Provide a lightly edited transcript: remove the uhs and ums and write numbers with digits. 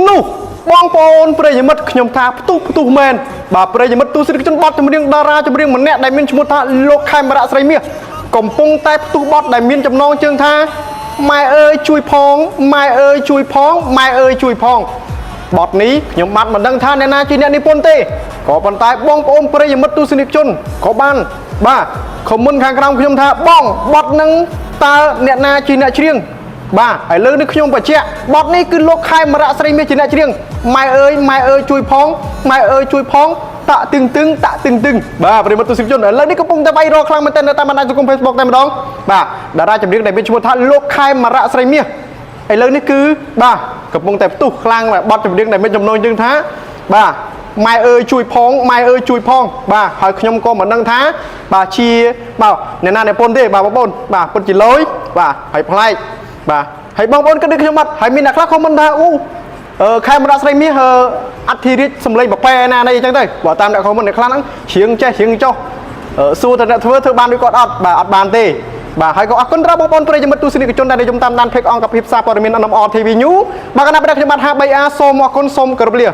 នោះបងប្អូនប្រិយមិត្តខ្ញុំថាផ្ទុះមែនបាទប្រិយមិត្តទូសិទ្ធជនបទចម្រៀងតារាចម្រៀងម្នាក់ដែលមានឈ្មោះថាលោកខេមរៈស្រីមាសកំពុងតែផ្ទុះបទដែលមានចំណងជើងថាម៉ែអើយជួយផងម៉ែអើយជួយផងម៉ែអើយជួយផងបទនេះខ្ញុំបានមិនដឹងថាអ្នកណាជាអ្នកនិពន្ធទេក៏ប៉ុន្តែបងប្អូនប្រិយមិត្តទស្សនិកជនក៏បានបាទខមមិនខាងក្រោមខ្ញុំថាបងបទនឹងតើអ្នកណាជាអ្នកច្រៀងបាទឥឡូវនេះខ្ញុំបញ្ជាក់បទនេះគឺលោកខេមរៈស្រីមាសជាអ្នកច្រៀងម៉ែអើយជួយផងម៉ែអើយជួយផងតាក់ទឹងបាទប្រិយមិត្តទស្សនិកជនឥឡូវនេះកំពុងតែវាយរកខ្លាំងមែនទែននៅតាមបណ្ដាញសង្គម Facebook តែម្ដងបាទតារាចម្រៀងដែលមានឈ្មោះថាលោកខេមរៈស្រីមាសឥឡូវនេះគឺបាទកំពុងតែផ្ទុះខ្លាំងបទចម្រៀងដែលមានចំណងជើងថាបាទម៉ែអើយជួយផងម៉ែអើយជួយផងបាទហើយខ្ញុំក៏មិនដឹងថាបាទជាបាទអ្នកណានិពន្ធទេបាទបងប្អូនបាទពិតជាលយបាទហើយប្លែកបាទហើយបងប្អូនគិតដូចខ្ញុំអត់ហើយមានអ្នកខ្លះខមមិនថាខេមរៈស្រីមាសអធិរាជសម្លេងបបែណានេះអញ្ចឹងទៅបើតាមអ្នកខមមិនអ្នកខ្លះហ្នឹងច្រៀងចេះច្រៀងចុះសួរតែអ្នកធ្វើបានដូចគាត់អត់បាទអត់បានទេបាទហើយក៏អរគុណដល់បងប្អូនប្រិយមិត្តទស្សនិកជនដែលខ្ញុំតាមដានเพจអង្គភាពសារព័ត៌មានNMR TV News បាទគណៈបដិខ្ញុំបាទ 53A សូមអរគុណសូមគោរពលា